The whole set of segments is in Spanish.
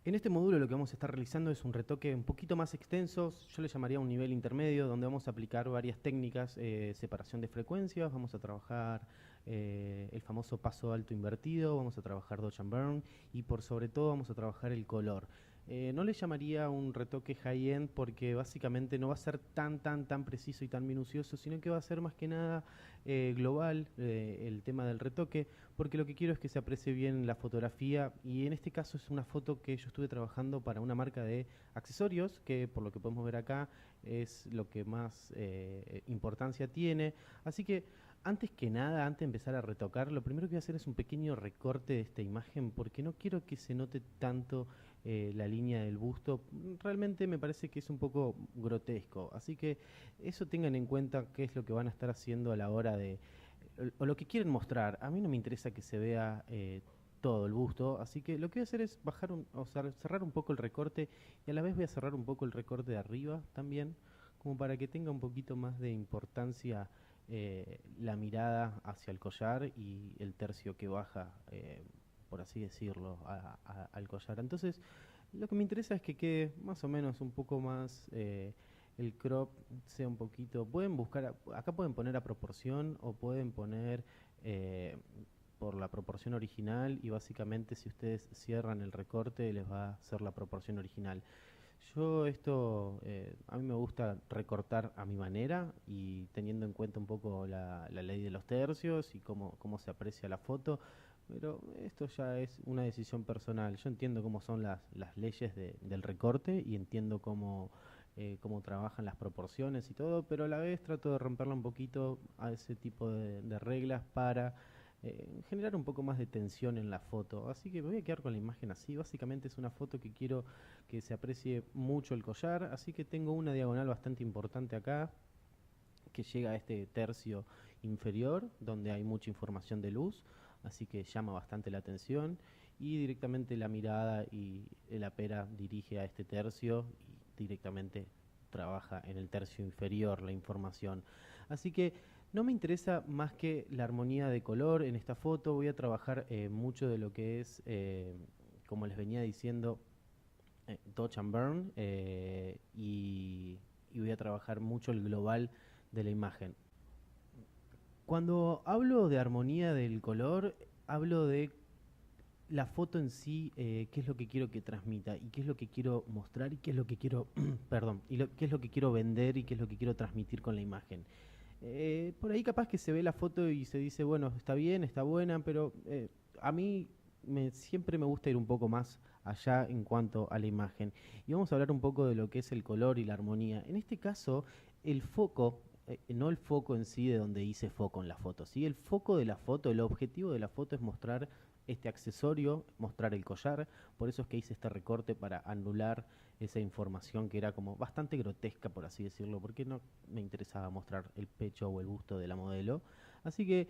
En este módulo lo que vamos a estar realizando es un retoque un poquito más extenso, yo le llamaría un nivel intermedio, donde vamos a aplicar varias técnicas, separación de frecuencias, vamos a trabajar el famoso paso alto invertido, vamos a trabajar Dodge and Burn y por sobre todo vamos a trabajar el color. No le llamaría un retoque high-end porque básicamente no va a ser tan preciso y tan minucioso, sino que va a ser más que nada global el tema del retoque, porque lo que quiero es que se aprecie bien la fotografía y en este caso es una foto que yo estuve trabajando para una marca de accesorios, que por lo que podemos ver acá es lo que más importancia tiene. Así que antes que nada, antes de empezar a retocar, lo primero que voy a hacer es un pequeño recorte de esta imagen porque no quiero que se note tanto la línea del busto. Realmente me parece que es un poco grotesco, así que eso tengan en cuenta qué es lo que van a estar haciendo a la hora de o lo que quieren mostrar. A mí no me interesa que se vea todo el busto, así que lo que voy a hacer es bajar o sea, cerrar un poco el recorte y a la vez voy a cerrar un poco el recorte de arriba también, como para que tenga un poquito más de importancia la mirada hacia el collar y el tercio que baja, por así decirlo, al collar. Entonces, lo que me interesa es que quede más o menos un poco más el crop sea un poquito. Pueden buscar, acá pueden poner a proporción o pueden poner eh, por la proporción original y básicamente si ustedes cierran el recorte les va a ser la proporción original. Yo esto, a mí me gusta recortar a mi manera y teniendo en cuenta un poco la ley de los tercios y cómo se aprecia la foto, pero esto ya es una decisión personal. Yo entiendo cómo son las leyes del recorte y entiendo cómo trabajan las proporciones y todo, pero a la vez trato de romperla un poquito a ese tipo de reglas para generar un poco más de tensión en la foto. Así que me voy a quedar con la imagen así. Básicamente es una foto que quiero que se aprecie mucho el collar, así que tengo una diagonal bastante importante acá que llega a este tercio inferior donde hay mucha información de luz, así que llama bastante la atención y directamente la mirada y la pera dirige a este tercio y directamente trabaja en el tercio inferior la información. Así que no me interesa más que la armonía de color en esta foto, voy a trabajar mucho de lo que es, como les venía diciendo, Dodge and Burn y voy a trabajar mucho el global de la imagen. Cuando hablo de armonía del color, hablo de la foto en sí, qué es lo que quiero que transmita y qué es lo que quiero mostrar y qué es lo que quiero, perdón, qué es lo que quiero vender y qué es lo que quiero transmitir con la imagen. Por ahí capaz que se ve la foto y se dice, bueno, está bien, está buena, pero a mí siempre me gusta ir un poco más allá en cuanto a la imagen. Y vamos a hablar un poco de lo que es el color y la armonía. En este caso, el foco, no el foco en sí de donde hice foco en la foto, ¿sí? El foco de la foto, el objetivo de la foto es mostrar este accesorio, mostrar el collar, por eso es que hice este recorte para anular esa información que era como bastante grotesca, por así decirlo, porque no me interesaba mostrar el pecho o el busto de la modelo. Así que,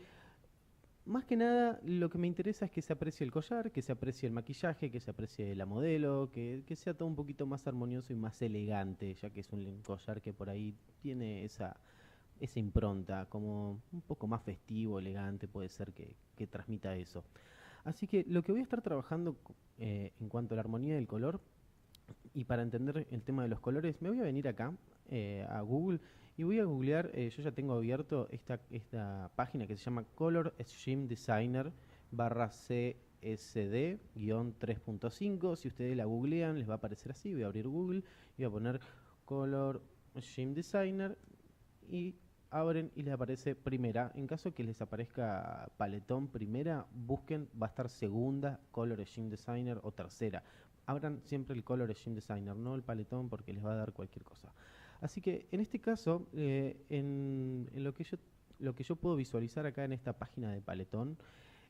más que nada, lo que me interesa es que se aprecie el collar, que se aprecie el maquillaje, que se aprecie la modelo, que sea todo un poquito más armonioso y más elegante, ya que es un collar que por ahí tiene esa impronta, como un poco más festivo, elegante, puede ser que transmita eso. Así que lo que voy a estar trabajando en cuanto a la armonía del color y para entender el tema de los colores, me voy a venir acá a Google y voy a googlear, yo ya tengo abierto esta página que se llama Color Scheme Designer barra CSD-3.5. Si ustedes la googlean, les va a aparecer así. Voy a abrir Google y voy a poner Color Scheme Designer y abren y les aparece primera. En caso que les aparezca paletón primera, busquen, va a estar segunda Color Scheme Designer o tercera. Abran siempre el Color Scheme Designer, no el paletón porque les va a dar cualquier cosa. Así que en este caso, en lo que yo puedo visualizar acá en esta página de paletón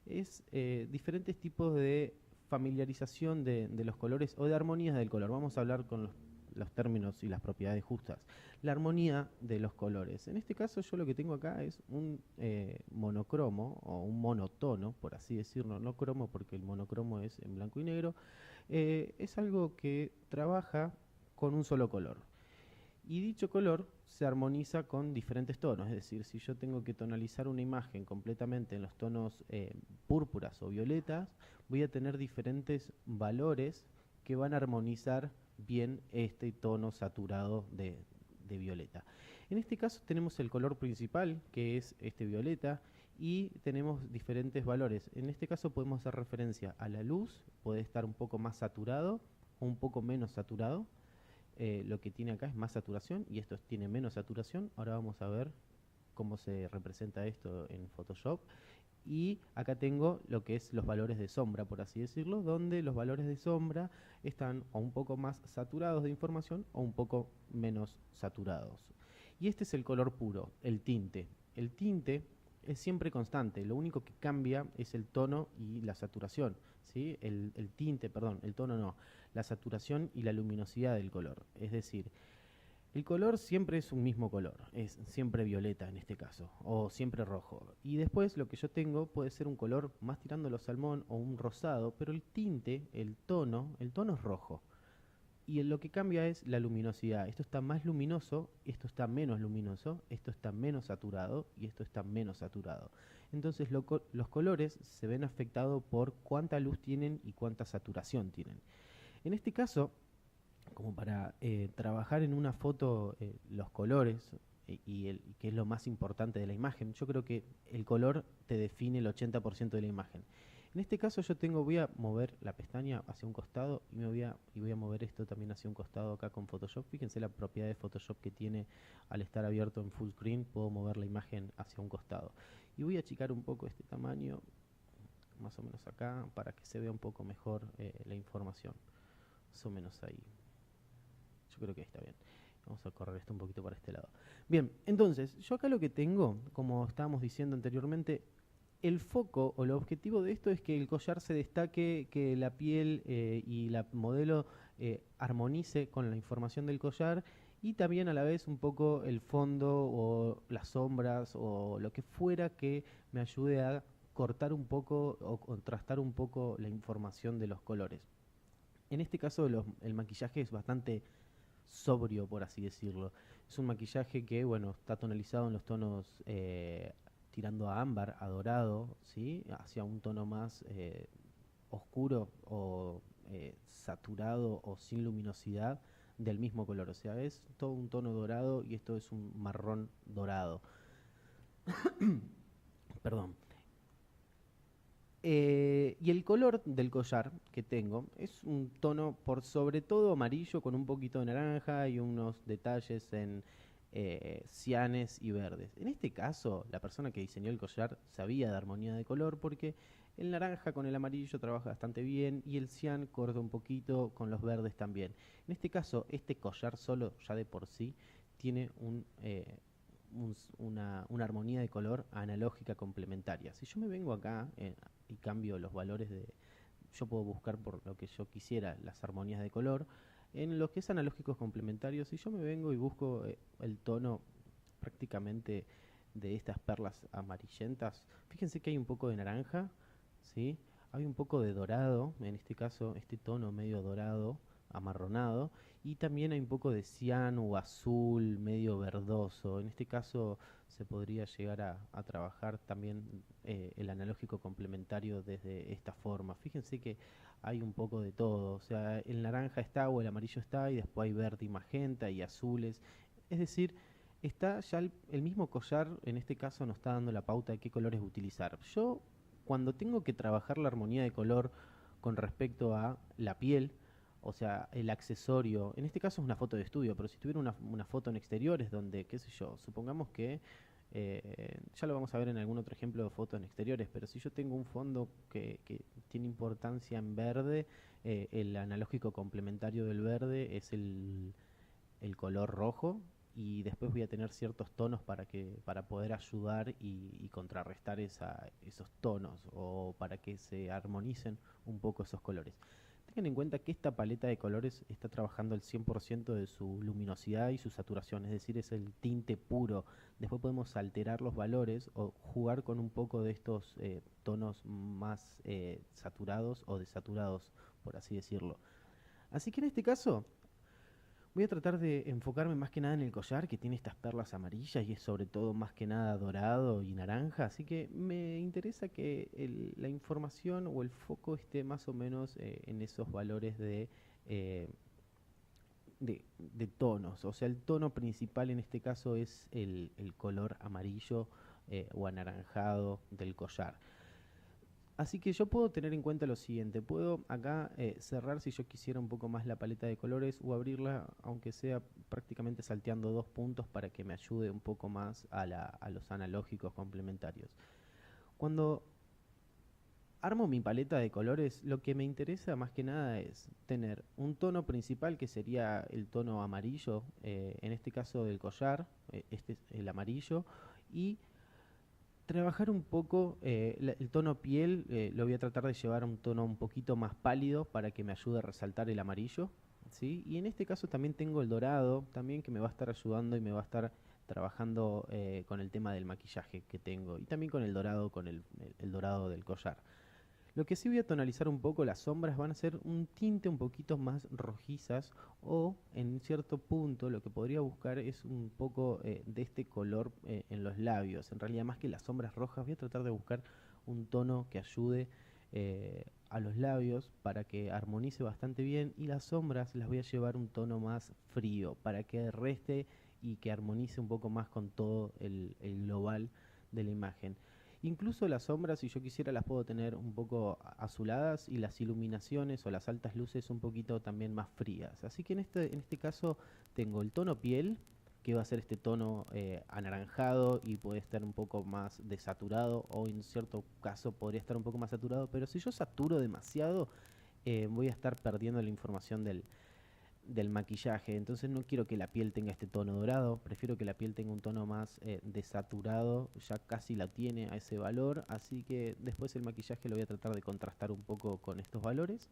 es diferentes tipos de familiarización de los colores o de armonías del color. Vamos a hablar con los términos y las propiedades justas. La armonía de los colores. En este caso yo lo que tengo acá es un monocromo o un monotono, por así decirlo, no cromo porque el monocromo es en blanco y negro. Es algo que trabaja con un solo color. Y dicho color se armoniza con diferentes tonos, es decir, si yo tengo que tonalizar una imagen completamente en los tonos púrpuras o violetas, voy a tener diferentes valores que van a armonizar bien este tono saturado de violeta. En este caso tenemos el color principal, que es este violeta, y tenemos diferentes valores. En este caso podemos hacer referencia a la luz, puede estar un poco más saturado o un poco menos saturado. Lo que tiene acá es más saturación y esto tiene menos saturación. Ahora vamos a ver cómo se representa esto en Photoshop. Y acá tengo lo que es los valores de sombra, por así decirlo, donde los valores de sombra están o un poco más saturados de información o un poco menos saturados. Y este es el color puro, el tinte. El tinte es siempre constante, lo único que cambia es el tono y la saturación, ¿sí? El tinte, perdón, el tono no, la saturación y la luminosidad del color. Es decir, el color siempre es un mismo color, es siempre violeta en este caso, o siempre rojo. Y después lo que yo tengo puede ser un color más tirando a lo salmón o un rosado, pero el tinte, el tono es rojo. Y lo que cambia es la luminosidad. Esto está más luminoso, esto está menos luminoso, esto está menos saturado y esto está menos saturado. Entonces los colores se ven afectados por cuánta luz tienen y cuánta saturación tienen. En este caso, como para trabajar en una foto los colores y que es lo más importante de la imagen, yo creo que el color te define el 80% de la imagen. En este caso voy a mover la pestaña hacia un costado y voy a mover esto también hacia un costado acá con Photoshop. Fíjense la propiedad de Photoshop que tiene al estar abierto en full screen, puedo mover la imagen hacia un costado. Y voy a achicar un poco este tamaño, más o menos acá, para que se vea un poco mejor la información. Más o menos ahí. Yo creo que ahí está bien. Vamos a correr esto un poquito para este lado. Bien, entonces, yo acá lo que tengo, como estábamos diciendo anteriormente, el foco o el objetivo de esto es que el collar se destaque, que la piel y la modelo armonice con la información del collar y también a la vez un poco el fondo o las sombras o lo que fuera que me ayude a cortar un poco o contrastar un poco la información de los colores. En este caso el maquillaje es bastante sobrio, por así decirlo. Es un maquillaje que, bueno, está tonalizado en los tonos tirando a ámbar, a dorado, ¿sí? Hacia un tono más oscuro o saturado o sin luminosidad del mismo color. O sea, es todo un tono dorado y esto es un marrón dorado. Perdón. Y el color del collar que tengo es un tono por sobre todo amarillo con un poquito de naranja y unos detalles en cianes y verdes. En este caso, la persona que diseñó el collar sabía de armonía de color porque el naranja con el amarillo trabaja bastante bien y el cian corta un poquito con los verdes también. En este caso, este collar solo ya de por sí tiene una armonía de color analógica complementaria. Si yo me vengo acá y cambio los valores yo puedo buscar por lo que yo quisiera las armonías de color, en lo que es analógicos complementarios, si yo me vengo y busco el tono prácticamente de estas perlas amarillentas, fíjense que hay un poco de naranja, ¿sí? Hay un poco de dorado, en este caso este tono medio dorado, amarronado, y también hay un poco de ciano o azul, medio verdoso. En este caso se podría llegar a trabajar también el analógico complementario desde esta forma. Fíjense que hay un poco de todo, o sea, el naranja está o el amarillo está y después hay verde y magenta y azules. Es decir, está ya el mismo collar, en este caso nos está dando la pauta de qué colores utilizar. Yo, cuando tengo que trabajar la armonía de color con respecto a la piel, o sea, el accesorio, en este caso es una foto de estudio, pero si tuviera una foto en exteriores donde, qué sé yo, supongamos que, ya lo vamos a ver en algún otro ejemplo de foto en exteriores, pero si yo tengo un fondo que tiene importancia en verde, el analógico complementario del verde es el color rojo y después voy a tener ciertos tonos para poder ayudar y contrarrestar esos tonos o para que se armonicen un poco esos colores. Tengan en cuenta que esta paleta de colores está trabajando el 100% de su luminosidad y su saturación, es decir, es el tinte puro. Después podemos alterar los valores o jugar con un poco de estos tonos más saturados o desaturados, por así decirlo. Así que en este caso Voy a tratar de enfocarme más que nada en el collar, que tiene estas perlas amarillas y es sobre todo más que nada dorado y naranja, así que me interesa que la información o el foco esté más o menos en esos valores eh, de tonos. O sea, el tono principal en este caso es el color amarillo o anaranjado del collar. Así que yo puedo tener en cuenta lo siguiente, puedo acá cerrar si yo quisiera un poco más la paleta de colores o abrirla aunque sea prácticamente salteando 2 puntos para que me ayude un poco más a los analógicos complementarios. Cuando armo mi paleta de colores, lo que me interesa más que nada es tener un tono principal que sería el tono amarillo, en este caso del collar, este es el amarillo, y trabajar un poco el tono piel, lo voy a tratar de llevar a un tono un poquito más pálido para que me ayude a resaltar el amarillo, ¿sí? Y en este caso también tengo el dorado, también que me va a estar ayudando y me va a estar trabajando con el tema del maquillaje que tengo y también con el dorado, con el dorado del collar. Lo que sí voy a tonalizar un poco, las sombras van a ser un tinte un poquito más rojizas o en cierto punto lo que podría buscar es un poco de este color en los labios. En realidad más que las sombras rojas voy a tratar de buscar un tono que ayude a los labios para que armonice bastante bien y las sombras las voy a llevar un tono más frío para que reste y que armonice un poco más con todo el global de la imagen. Incluso las sombras, si yo quisiera, las puedo tener un poco azuladas y las iluminaciones o las altas luces un poquito también más frías. Así que en este caso tengo el tono piel, que va a ser este tono anaranjado y puede estar un poco más desaturado o en cierto caso podría estar un poco más saturado, pero si yo saturo demasiado voy a estar perdiendo la información del maquillaje, entonces no quiero que la piel tenga este tono dorado, prefiero que la piel tenga un tono más desaturado, ya casi la tiene a ese valor, así que después el maquillaje lo voy a tratar de contrastar un poco con estos valores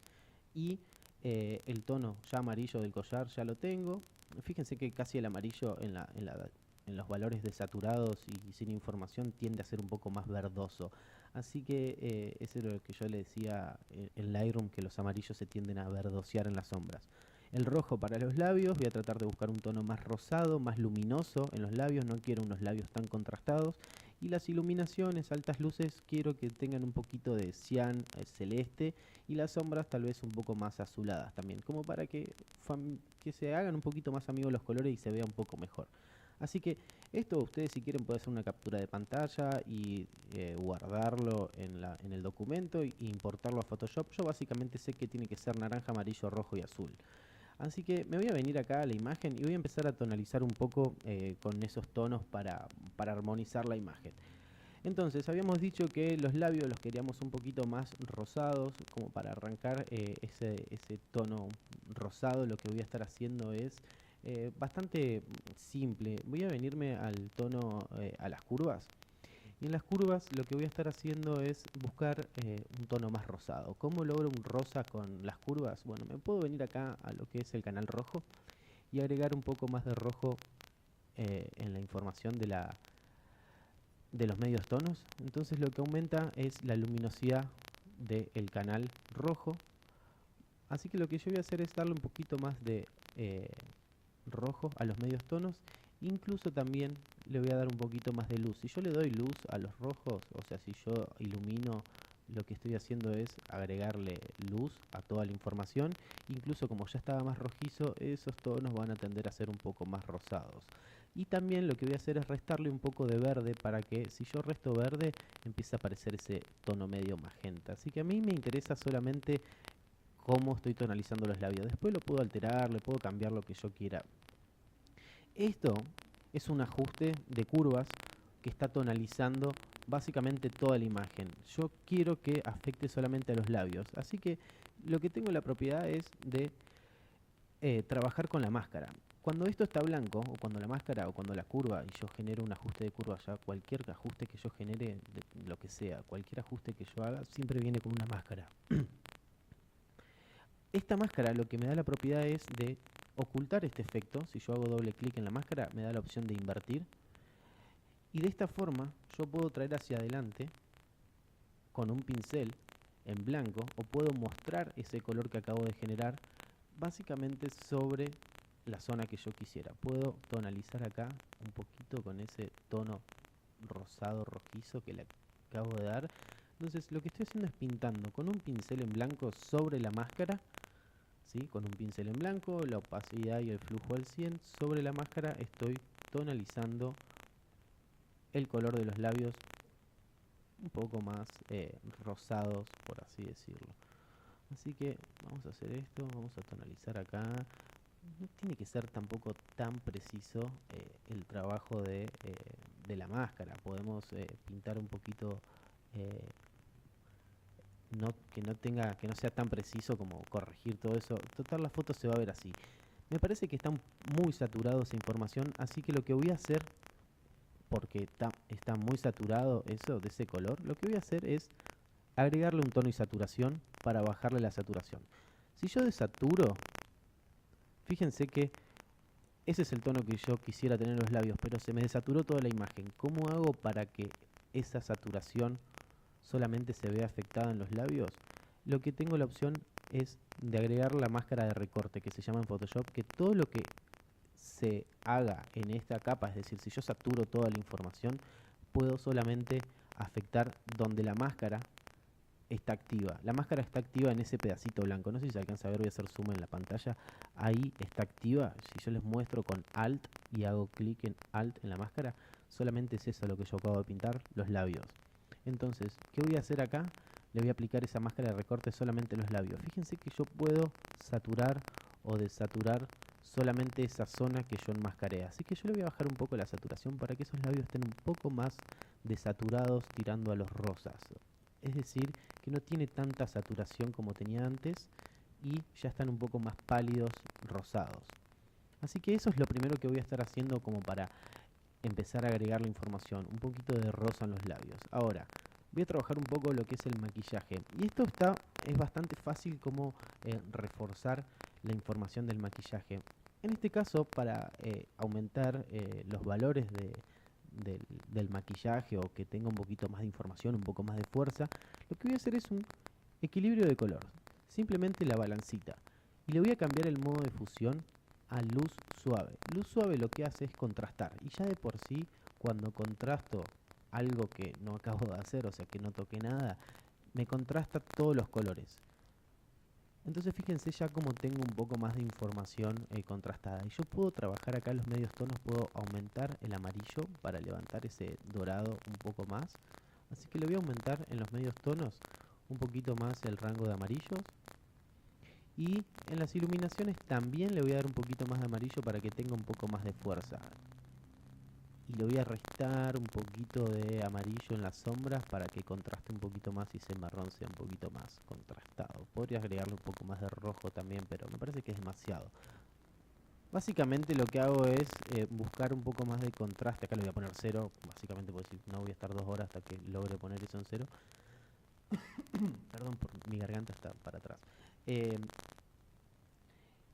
y el tono ya amarillo del collar ya lo tengo. Fíjense que casi el amarillo en los valores desaturados y sin información tiende a ser un poco más verdoso. Así que eso es lo que yo le decía en Lightroom, que los amarillos se tienden a verdosear en las sombras. El rojo para los labios, voy a tratar de buscar un tono más rosado, más luminoso en los labios, no quiero unos labios tan contrastados. Y las iluminaciones, altas luces, quiero que tengan un poquito de cian celeste y las sombras tal vez un poco más azuladas también, como para que se hagan un poquito más amigos los colores y se vea un poco mejor. Así que esto ustedes si quieren pueden hacer una captura de pantalla y guardarlo en el documento e importarlo a Photoshop. Yo básicamente sé que tiene que ser naranja, amarillo, rojo y azul. Así que me voy a venir acá a la imagen y voy a empezar a tonalizar un poco con esos tonos para armonizar la imagen. Entonces, habíamos dicho que los labios los queríamos un poquito más rosados, como para arrancar ese tono rosado. Lo que voy a estar haciendo es bastante simple. Voy a venirme al tono, a las curvas. Y en las curvas lo que voy a estar haciendo es buscar un tono más rosado. ¿Cómo logro un rosa con las curvas? Bueno, me puedo venir acá a lo que es el canal rojo y agregar un poco más de rojo en la información de los medios tonos. Entonces lo que aumenta es la luminosidad del canal rojo. Así que lo que yo voy a hacer es darle un poquito más de rojo a los medios tonos. Incluso también le voy a dar un poquito más de luz. Si yo le doy luz a los rojos, o sea, si yo ilumino, lo que estoy haciendo es agregarle luz a toda la información. Incluso como ya estaba más rojizo, esos tonos van a tender a ser un poco más rosados. Y también lo que voy a hacer es restarle un poco de verde para que si yo resto verde empiece a aparecer ese tono medio magenta. Así que a mí me interesa solamente cómo estoy tonalizando los labios. Después lo puedo alterar, le puedo cambiar lo que yo quiera. Esto es un ajuste de curvas que está tonalizando básicamente toda la imagen. Yo quiero que afecte solamente a los labios, así que lo que tengo la propiedad es de trabajar con la máscara. Cuando esto está blanco, o cuando la máscara, o cuando la curva, y yo genero un ajuste de curva, ya cualquier ajuste que yo genere, lo que sea, cualquier ajuste que yo haga, siempre viene con una máscara. Esta máscara lo que me da la propiedad es de ocultar este efecto. Si yo hago doble clic en la máscara, me da la opción de invertir. Y de esta forma yo puedo traer hacia adelante con un pincel en blanco, o puedo mostrar ese color que acabo de generar básicamente sobre la zona que yo quisiera. Puedo tonalizar acá un poquito con ese tono rosado rojizo que le acabo de dar. Entonces lo que estoy haciendo es pintando con un pincel en blanco sobre la máscara, ¿sí? Con un pincel en blanco, la opacidad y el flujo al 100, sobre la máscara estoy tonalizando el color de los labios un poco más rosados, por así decirlo. Así que vamos a hacer esto, vamos a tonalizar acá. No tiene que ser tampoco tan preciso el trabajo de la máscara. Podemos pintar un poquito, que no sea tan preciso como corregir todo eso. Total, la foto se va a ver así. Me parece que está muy saturado esa información, así que lo que voy a hacer, porque está muy saturado eso de ese color, lo que voy a hacer es agregarle un tono y saturación para bajarle la saturación. Si yo desaturo, fíjense que ese es el tono que yo quisiera tener en los labios, pero se me desaturó toda la imagen. ¿Cómo hago para que esa saturación solamente se vea afectada en los labios? Lo que tengo la opción es de agregar la máscara de recorte que se llama en Photoshop, que todo lo que se haga en esta capa, es decir, si yo saturo toda la información, puedo solamente afectar donde la máscara está activa. La máscara está activa en ese pedacito blanco. No sé si se alcanza a ver, voy a hacer zoom en la pantalla. Ahí está activa. Si yo les muestro con Alt y hago clic en Alt en la máscara, solamente es eso lo que yo acabo de pintar, los labios. Entonces, ¿qué voy a hacer acá? Le voy a aplicar esa máscara de recorte solamente en los labios. Fíjense que yo puedo saturar o desaturar solamente esa zona que yo enmascaré. Así que yo le voy a bajar un poco la saturación para que esos labios estén un poco más desaturados, tirando a los rosas. Es decir, que no tiene tanta saturación como tenía antes y ya están un poco más pálidos, rosados. Así que eso es lo primero que voy a estar haciendo como para empezar a agregar la información, un poquito de rosa en los labios. Ahora, voy a trabajar un poco lo que es el maquillaje. Y esto es bastante fácil como reforzar la información del maquillaje. En este caso, para aumentar los valores del maquillaje o que tenga un poquito más de información, un poco más de fuerza, lo que voy a hacer es un equilibrio de color, simplemente la balancita, y le voy a cambiar el modo de fusión a luz suave. Luz suave lo que hace es contrastar, y ya de por sí cuando contrasto algo que no acabo de hacer, o sea que no toqué nada, me contrasta todos los colores. Entonces fíjense ya como tengo un poco más de información contrastada. Y yo puedo trabajar acá en los medios tonos, puedo aumentar el amarillo para levantar ese dorado un poco más. Así que le voy a aumentar en los medios tonos un poquito más el rango de amarillos. Y en las iluminaciones también le voy a dar un poquito más de amarillo para que tenga un poco más de fuerza. Y le voy a restar un poquito de amarillo en las sombras para que contraste un poquito más y ese marrón sea un poquito más contrastado. Podría agregarle un poco más de rojo también, pero me parece que es demasiado. Básicamente lo que hago es buscar un poco más de contraste. Acá le voy a poner 0, básicamente porque si no voy a estar 2 horas hasta que logre poner eso en 0. Perdón, mi garganta está para atrás.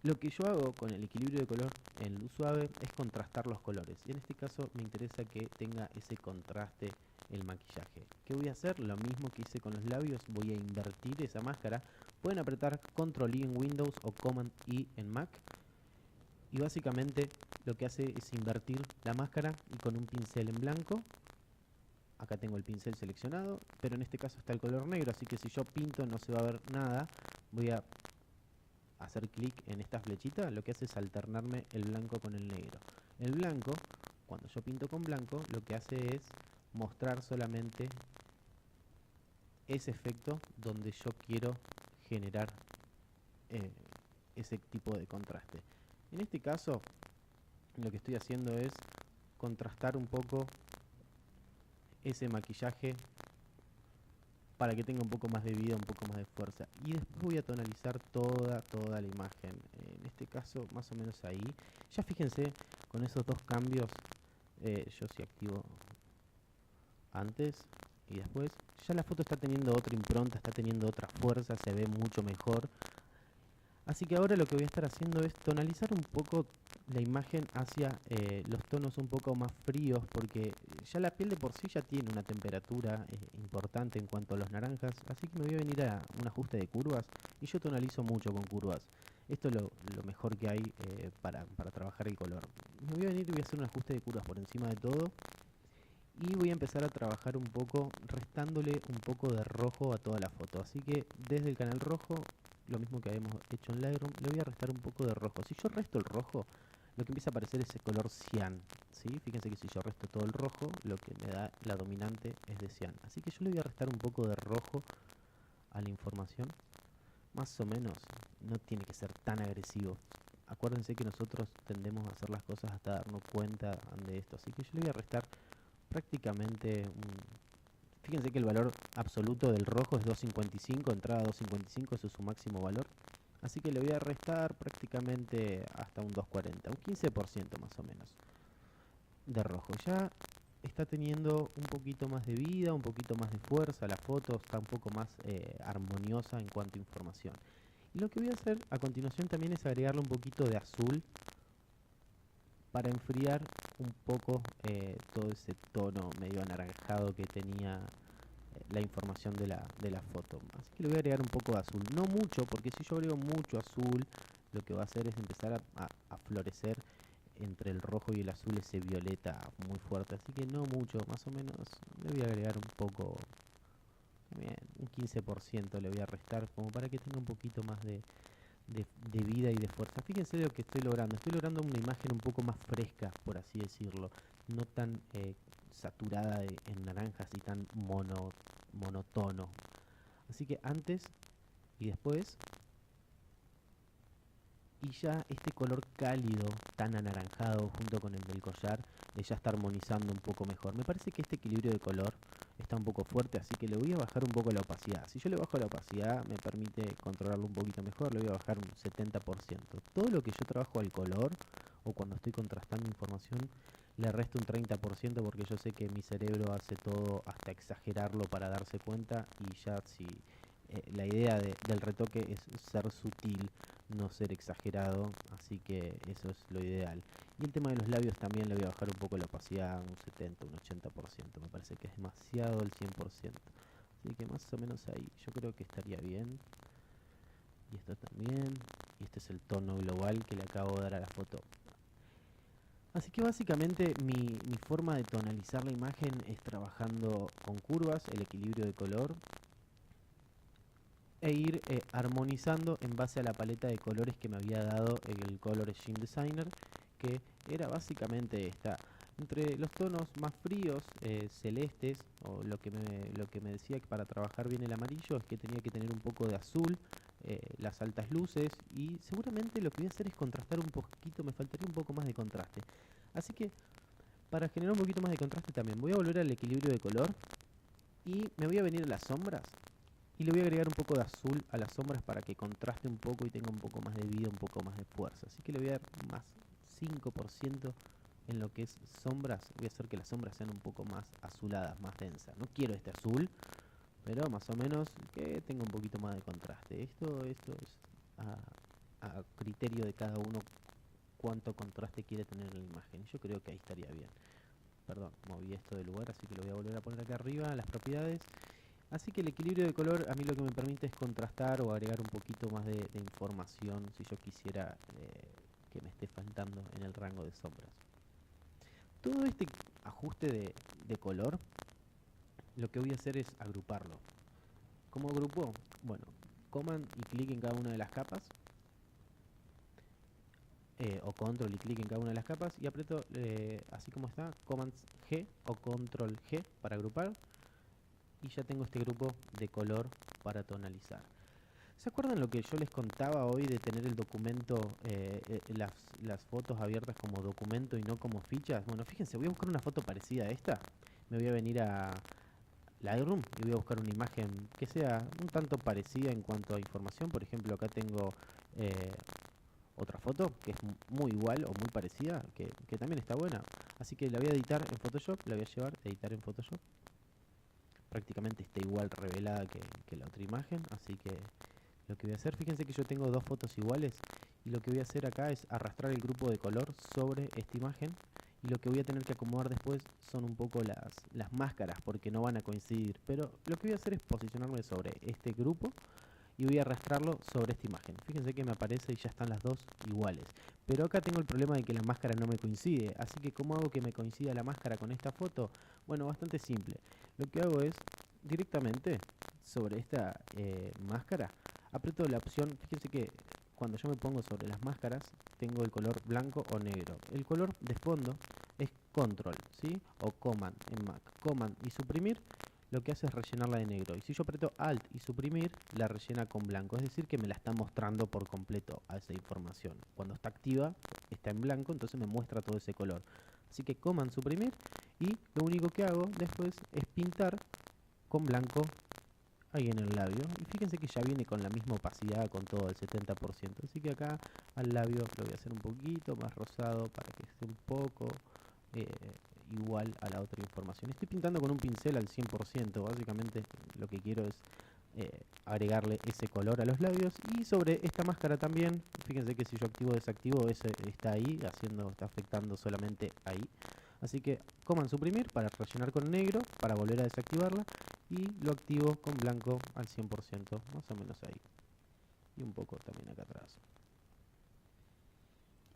Lo que yo hago con el equilibrio de color en luz suave es contrastar los colores. Y en este caso me interesa que tenga ese contraste el maquillaje. ¿Qué voy a hacer? Lo mismo que hice con los labios. Voy a invertir esa máscara. Pueden apretar Control I en Windows o Command I en Mac. Y básicamente lo que hace es invertir la máscara y con un pincel en blanco. Acá tengo el pincel seleccionado, pero en este caso está el color negro. Así que si yo pinto no se va a ver nada. Voy a hacer clic en esta flechita, lo que hace es alternarme el blanco con el negro. El blanco, cuando yo pinto con blanco, lo que hace es mostrar solamente ese efecto donde yo quiero generar ese tipo de contraste. En este caso, lo que estoy haciendo es contrastar un poco ese maquillaje para que tenga un poco más de vida, un poco más de fuerza. Y después voy a tonalizar toda la imagen. En este caso, más o menos ahí. Ya fíjense, con esos dos cambios, yo si activo antes y después, ya la foto está teniendo otra impronta, está teniendo otra fuerza, se ve mucho mejor. Así que ahora lo que voy a estar haciendo es tonalizar un poco la imagen hacia los tonos un poco más fríos, porque ya la piel de por sí ya tiene una temperatura importante en cuanto a los naranjas, así que me voy a venir a un ajuste de curvas y yo tonalizo mucho con curvas. Esto es lo mejor que hay para trabajar el color. Me voy a venir y voy a hacer un ajuste de curvas por encima de todo. Y voy a empezar a trabajar un poco, restándole un poco de rojo a toda la foto. Así que desde el canal rojo, lo mismo que habíamos hecho en Lightroom, le voy a restar un poco de rojo. Si yo resto el rojo, lo que empieza a aparecer es el color cian, ¿sí? Fíjense que si yo resto todo el rojo, lo que me da la dominante es de cian. Así que yo le voy a restar un poco de rojo a la información. Más o menos, no tiene que ser tan agresivo. Acuérdense que nosotros tendemos a hacer las cosas hasta darnos cuenta de esto. Así que yo le voy a restar prácticamente fíjense que el valor absoluto del rojo es 2.55, entrada 2.55, eso es su máximo valor. Así que le voy a restar prácticamente hasta un 2.40, un 15% más o menos de rojo. Ya está teniendo un poquito más de vida, un poquito más de fuerza, la foto está un poco más armoniosa en cuanto a información. Y lo que voy a hacer a continuación también es agregarle un poquito de azul para enfriar un poco todo ese tono medio anaranjado que tenía la información de la foto. Así que le voy a agregar un poco de azul, no mucho, porque si yo agrego mucho azul, lo que va a hacer es empezar a florecer entre el rojo y el azul ese violeta muy fuerte, así que no mucho, más o menos le voy a agregar un poco, bien, un 15% le voy a restar, como para que tenga un poquito más de vida y de fuerza. Fíjense lo que estoy logrando una imagen un poco más fresca, por así decirlo, no tan saturada en naranjas y tan monotono. Así que antes y después, y ya este color cálido, tan anaranjado junto con el del collar, ya está armonizando un poco mejor. Me parece que este equilibrio de color está un poco fuerte, así que le voy a bajar un poco la opacidad. Si yo le bajo la opacidad, me permite controlarlo un poquito mejor, le voy a bajar un 70%. Todo lo que yo trabajo al color, o cuando estoy contrastando información, le resto un 30% porque yo sé que mi cerebro hace todo hasta exagerarlo para darse cuenta, y ya si la idea del retoque es ser sutil, no ser exagerado, así que eso es lo ideal. Y el tema de los labios también le voy a bajar un poco la opacidad, un 70, un 80%, me parece que es demasiado el 100%. Así que más o menos ahí, yo creo que estaría bien. Y esto también, y este es el tono global que le acabo de dar a la foto. Así que básicamente mi forma de tonalizar la imagen es trabajando con curvas, el equilibrio de color, e ir armonizando en base a la paleta de colores que me había dado el Color Scheme Designer, que era básicamente esta. Entre los tonos más fríos, celestes, o lo que me decía que para trabajar bien el amarillo es que tenía que tener un poco de azul, las altas luces, y seguramente lo que voy a hacer es contrastar un poquito, me faltaría un poco más de contraste. Así que para generar un poquito más de contraste también voy a volver al equilibrio de color y me voy a venir a las sombras. Y le voy a agregar un poco de azul a las sombras para que contraste un poco y tenga un poco más de vida, un poco más de fuerza. Así que le voy a dar más 5% en lo que es sombras. Voy a hacer que las sombras sean un poco más azuladas, más densas. No quiero este azul, pero más o menos que tenga un poquito más de contraste. Esto es a criterio de cada uno cuánto contraste quiere tener en la imagen. Yo creo que ahí estaría bien. Perdón, moví esto del lugar, así que lo voy a volver a poner acá arriba, las propiedades. Así que el equilibrio de color a mí lo que me permite es contrastar o agregar un poquito más de información si yo quisiera que me esté faltando en el rango de sombras. Todo este ajuste de color, lo que voy a hacer es agruparlo. ¿Cómo agrupo? Bueno, command y clic en cada una de las capas, o control y clic en cada una de las capas, y aprieto así como está, command G o control G para agrupar. Y ya tengo este grupo de color para tonalizar. ¿Se acuerdan lo que yo les contaba hoy de tener el documento, las fotos abiertas como documento y no como fichas? Bueno, fíjense, voy a buscar una foto parecida a esta. Me voy a venir a Lightroom y voy a buscar una imagen que sea un tanto parecida en cuanto a información. Por ejemplo, acá tengo otra foto que es muy igual o muy parecida, que también está buena. Así que la voy a editar en Photoshop, la voy a llevar a editar en Photoshop. Prácticamente está igual revelada que la otra imagen, así que lo que voy a hacer, fíjense que yo tengo dos fotos iguales, y lo que voy a hacer acá es arrastrar el grupo de color sobre esta imagen, y lo que voy a tener que acomodar después son un poco las máscaras, porque no van a coincidir, pero lo que voy a hacer es posicionarme sobre este grupo y voy a arrastrarlo sobre esta imagen. Fíjense que me aparece y ya están las dos iguales. Pero acá tengo el problema de que la máscara no me coincide, así que ¿cómo hago que me coincida la máscara con esta foto? Bueno, bastante simple. Lo que hago es directamente sobre esta máscara, aprieto la opción. Fíjense que cuando yo me pongo sobre las máscaras tengo el color blanco o negro. El color de fondo es control, ¿sí? O command en Mac. Command y suprimir lo que hace es rellenarla de negro. Y si yo aprieto alt y suprimir, la rellena con blanco. Es decir, que me la está mostrando por completo a esa información. Cuando está activa, está en blanco, entonces me muestra todo ese color. Así que command suprimir, y lo único que hago después es pintar con blanco ahí en el labio. Y fíjense que ya viene con la misma opacidad, con todo el 70%. Así que acá al labio lo voy a hacer un poquito más rosado para que esté un poco igual a la otra información. Estoy pintando con un pincel al 100%. Básicamente lo que quiero es agregarle ese color a los labios. Y sobre esta máscara también, fíjense que si yo activo o desactivo, ese está ahí, está afectando solamente ahí. Así que command suprimir para rellenar con negro, para volver a desactivarla, y lo activo con blanco al 100%, más o menos ahí. Y un poco también acá atrás.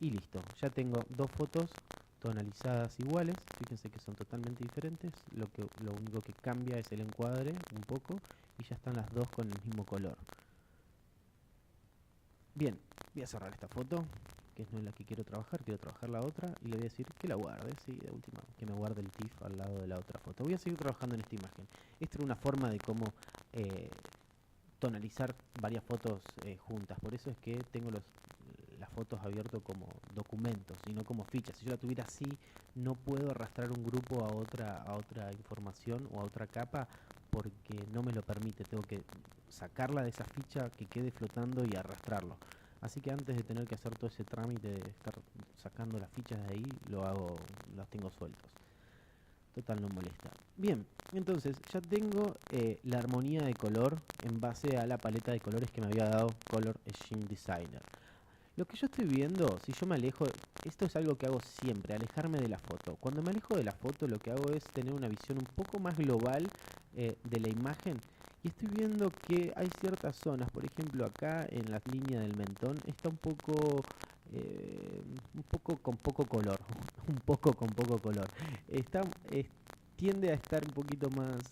Y listo, ya tengo dos fotos tonalizadas iguales. Fíjense que son totalmente diferentes. Lo único que cambia es el encuadre un poco, y ya están las dos con el mismo color. Bien, voy a cerrar esta foto, que no es la que quiero trabajar la otra, y le voy a decir que la guarde, sí, de última, que me guarde el TIFF al lado de la otra foto. Voy a seguir trabajando en esta imagen. Esta era una forma de cómo tonalizar varias fotos juntas. Por eso es que tengo las fotos abiertas como documentos y no como fichas. Si yo la tuviera así, no puedo arrastrar un grupo a otra información o a otra capa, porque no me lo permite. Tengo que sacarla de esa ficha que quede flotando y arrastrarlo. Así que antes de tener que hacer todo ese trámite de estar sacando las fichas de ahí, los tengo sueltos. Total, no molesta. Bien, entonces ya tengo la armonía de color en base a la paleta de colores que me había dado Color Scheme Designer. Lo que yo estoy viendo, si yo me alejo, esto es algo que hago siempre, alejarme de la foto. Cuando me alejo de la foto, lo que hago es tener una visión un poco más global de la imagen. Y estoy viendo que hay ciertas zonas, por ejemplo acá en la línea del mentón, está un poco con poco color, un poco con poco color. Tiende a estar un poquito más,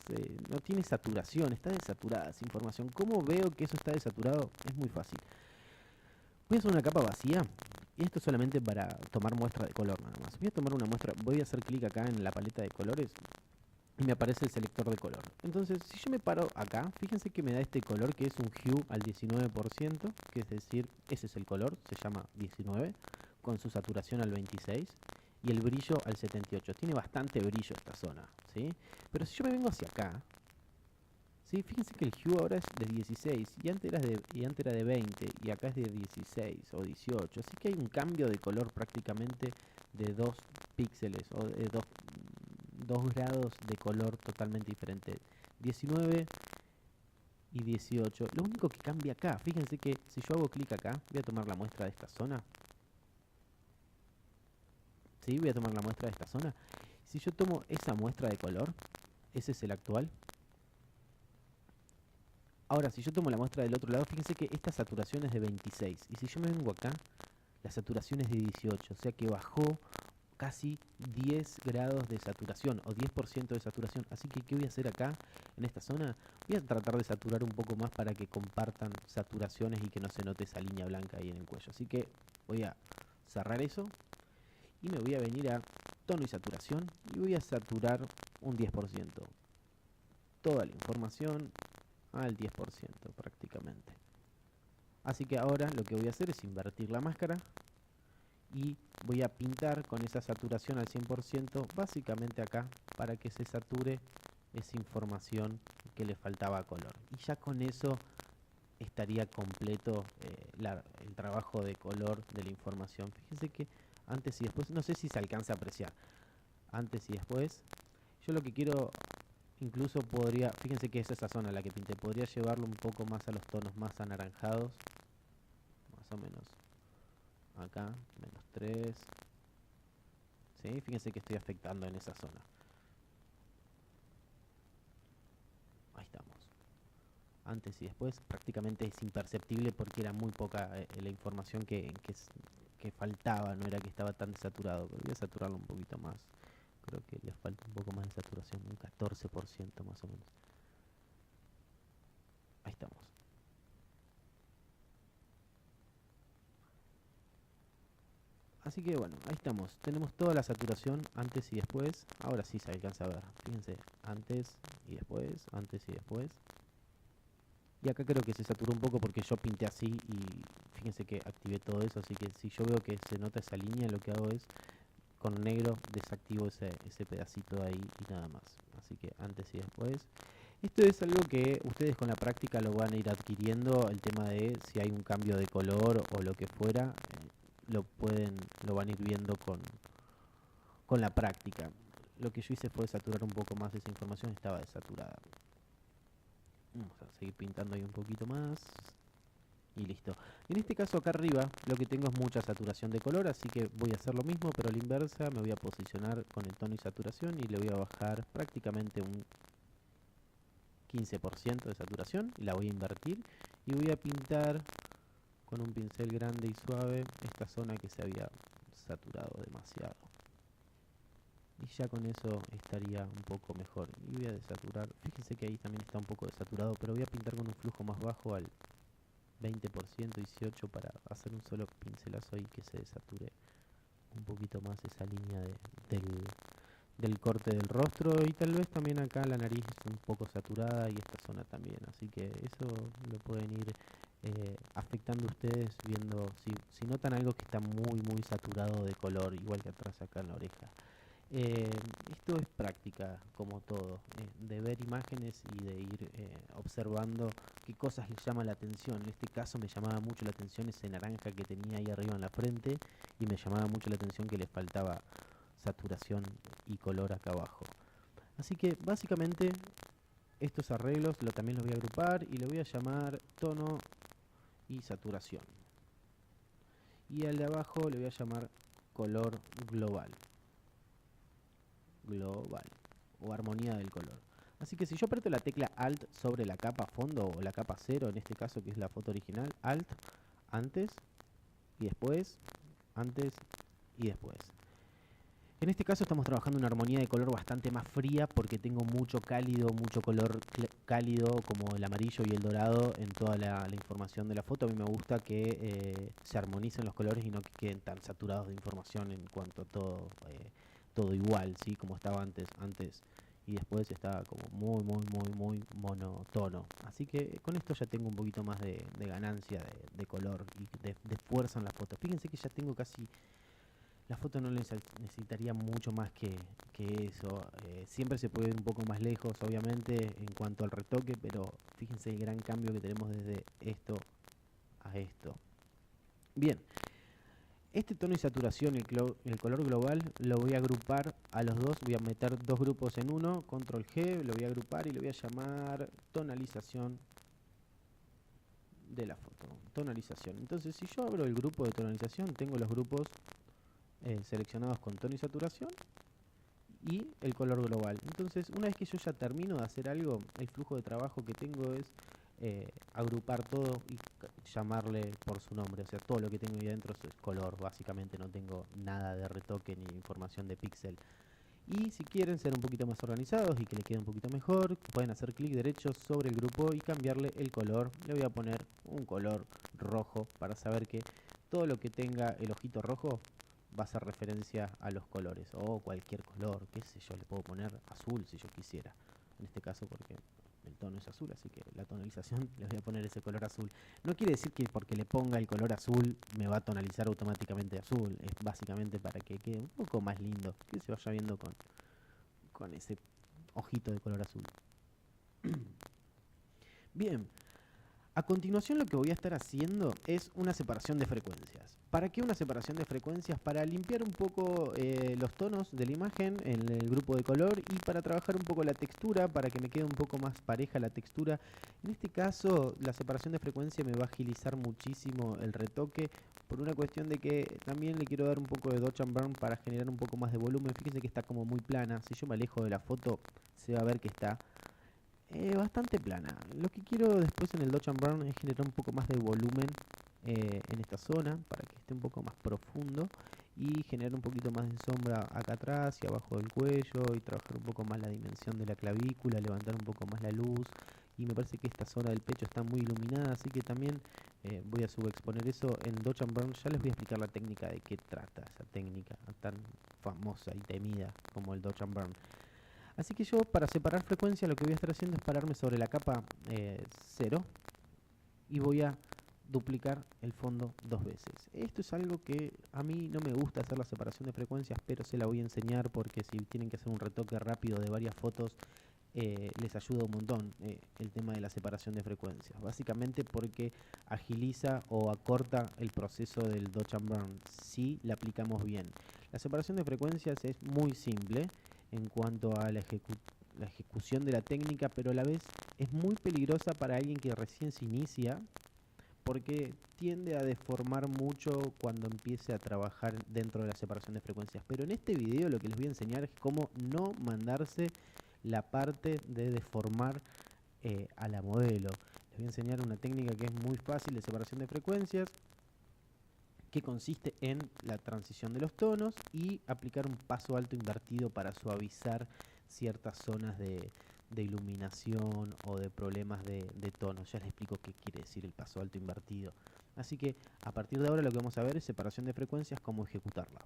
no tiene saturación, está desaturada esa información. ¿Cómo veo que eso está desaturado? Es muy fácil. Voy a hacer una capa vacía, y esto es solamente para tomar muestra de color nada más. Voy a tomar una muestra, voy a hacer clic acá en la paleta de colores y me aparece el selector de color. Entonces, si yo me paro acá, fíjense que me da este color que es un hue al 19%, que es decir, ese es el color, se llama 19, con su saturación al 26 y el brillo al 78. Tiene bastante brillo esta zona, ¿sí? Pero si yo me vengo hacia acá, ¿sí? Fíjense que el hue ahora es de 16 y antes era de 20 y acá es de 16 o 18. Así que hay un cambio de color prácticamente de 2 píxeles o de 2 grados de color totalmente diferente. 19 y 18. Lo único que cambia acá, fíjense que si yo hago clic acá, voy a tomar la muestra de esta zona. ¿Sí? Voy a tomar la muestra de esta zona. Si yo tomo esa muestra de color, ese es el actual. Ahora, si yo tomo la muestra del otro lado, fíjense que esta saturación es de 26. Y si yo me vengo acá, la saturación es de 18. O sea que bajó casi 10 grados de saturación o 10% de saturación. Así que, ¿qué voy a hacer acá en esta zona? Voy a tratar de saturar un poco más para que compartan saturaciones y que no se note esa línea blanca ahí en el cuello. Así que voy a cerrar eso y me voy a venir a tono y saturación y voy a saturar un 10%. Toda la información al 10% prácticamente. Así que ahora lo que voy a hacer es invertir la máscara y voy a pintar con esa saturación al 100% básicamente acá para que se sature esa información que le faltaba color. Y ya con eso estaría completo el trabajo de color de la información. Fíjense que antes y después, no sé si se alcanza a apreciar, antes y después. Yo lo que quiero, incluso podría, fíjense que es esa zona la que pinté, podría llevarlo un poco más a los tonos más anaranjados, más o menos acá, -3, ¿sí? Fíjense que estoy afectando en esa zona. Ahí estamos. antes y después, prácticamente es imperceptible porque era muy poca la información que faltaba, no era que estaba tan saturado, pero voy a saturarlo un poquito más. Creo que le falta un poco más de saturación, un 14% más o menos. Ahí estamos. Así que bueno, ahí estamos. Tenemos toda la saturación antes y después. Ahora sí se alcanza a ver. Fíjense, antes y después, antes y después. Y acá creo que se saturó un poco porque yo pinté así y fíjense que activé todo eso. Así que si yo veo que se nota esa línea, lo que hago es con negro desactivo ese pedacito ahí y nada más. Así que antes y después. Esto es algo que ustedes con la práctica lo van a ir adquiriendo, el tema de si hay un cambio de color o lo que fuera, lo van a ir viendo con la práctica. Lo que yo hice fue saturar un poco más esa información, estaba desaturada. Vamos a seguir pintando ahí un poquito más. Y listo. En este caso acá arriba lo que tengo es mucha saturación de color, así que voy a hacer lo mismo, pero a la inversa. Me voy a posicionar con el tono y saturación y le voy a bajar prácticamente un 15% de saturación y la voy a invertir y voy a pintar con un pincel grande y suave esta zona que se había saturado demasiado. Y ya con eso estaría un poco mejor. Y voy a desaturar. Fíjense que ahí también está un poco desaturado, pero voy a pintar con un flujo más bajo al 20%, 18% para hacer un solo pincelazo ahí que se desature un poquito más esa línea del corte del rostro, y tal vez también acá la nariz un poco saturada y esta zona también, así que eso lo pueden ir afectando ustedes viendo si notan algo que está muy saturado de color, igual que atrás acá en la oreja. Esto es práctica, como todo, de ver imágenes y de ir observando qué cosas les llama la atención. En este caso me llamaba mucho la atención ese naranja que tenía ahí arriba en la frente, y me llamaba mucho la atención que le faltaba saturación y color acá abajo. Así que básicamente estos arreglos también los voy a agrupar y le voy a llamar tono y saturación. Y al de abajo le voy a llamar color global. O armonía del color. Así que si yo aprieto la tecla Alt sobre la capa fondo o la capa 0, en este caso que es la foto original, Alt, antes y después, antes y después. En este caso estamos trabajando una armonía de color bastante más fría porque tengo mucho cálido, mucho color cálido como el amarillo y el dorado en toda la información de la foto. A mí me gusta que se armonicen los colores y no que queden tan saturados de información en cuanto a todo igual, ¿sí? Como estaba antes y después estaba como muy monotono. Así que con esto ya tengo un poquito más de ganancia de color y de fuerza en la foto. Fíjense que ya tengo casi... La foto no necesitaría mucho más que eso. Siempre se puede ir un poco más lejos, obviamente, en cuanto al retoque, pero fíjense el gran cambio que tenemos desde esto a esto. Bien, este tono y saturación, el color global, lo voy a agrupar a los dos. Voy a meter dos grupos en uno, control G, lo voy a agrupar y le voy a llamar tonalización de la foto. Tonalización. Entonces, si yo abro el grupo de tonalización, tengo los grupos seleccionados con tono y saturación y el color global. Entonces, una vez que yo ya termino de hacer algo, el flujo de trabajo que tengo es agrupar todo y llamarle por su nombre. O sea, todo lo que tengo ahí adentro es color. Básicamente no tengo nada de retoque ni información de píxel. Y si quieren ser un poquito más organizados y que le quede un poquito mejor, pueden hacer clic derecho sobre el grupo y cambiarle el color. Le voy a poner un color rojo para saber que todo lo que tenga el ojito rojo va a hacer referencia a los colores, o cualquier color, qué sé yo, le puedo poner azul si yo quisiera, en este caso porque el tono es azul, así que la tonalización le voy a poner ese color azul. No quiere decir que porque le ponga el color azul me va a tonalizar automáticamente azul, es básicamente para que quede un poco más lindo, que se vaya viendo con ese ojito de color azul. Bien. A continuación lo que voy a estar haciendo es una separación de frecuencias. ¿Para qué una separación de frecuencias? Para limpiar un poco los tonos de la imagen en el grupo de color y para trabajar un poco la textura, para que me quede un poco más pareja la textura. En este caso la separación de frecuencia me va a agilizar muchísimo el retoque por una cuestión de que también le quiero dar un poco de dodge and burn para generar un poco más de volumen. Fíjense que está como muy plana. Si yo me alejo de la foto se va a ver que está Bastante plana. Lo que quiero después en el Dodge and Burn es generar un poco más de volumen en esta zona para que esté un poco más profundo y generar un poquito más de sombra acá atrás y abajo del cuello y trabajar un poco más la dimensión de la clavícula, levantar un poco más la luz. Y me parece que esta zona del pecho está muy iluminada, así que también voy a subexponer eso en Dodge and Burn. Ya les voy a explicar la técnica, de qué trata esa técnica tan famosa y temida como el Dodge and Burn. Así que yo, para separar frecuencia, lo que voy a estar haciendo es pararme sobre la capa 0 y voy a duplicar el fondo 2 veces. Esto es algo que a mí no me gusta hacer, la separación de frecuencias, pero se la voy a enseñar porque si tienen que hacer un retoque rápido de varias fotos, les ayuda un montón el tema de la separación de frecuencias. Básicamente porque agiliza o acorta el proceso del Dodge and Burn si la aplicamos bien. La separación de frecuencias es muy simple en cuanto a la ejecución de la técnica, pero a la vez es muy peligrosa para alguien que recién se inicia, porque tiende a deformar mucho cuando empiece a trabajar dentro de la separación de frecuencias. Pero en este video lo que les voy a enseñar es cómo no mandarse la parte de deformar a la modelo. Les voy a enseñar una técnica que es muy fácil de separación de frecuencias, que consiste en la transición de los tonos y aplicar un paso alto invertido para suavizar ciertas zonas de iluminación o de problemas de tonos. Ya les explico qué quiere decir el paso alto invertido. Así que a partir de ahora lo que vamos a ver es separación de frecuencias, cómo ejecutarla.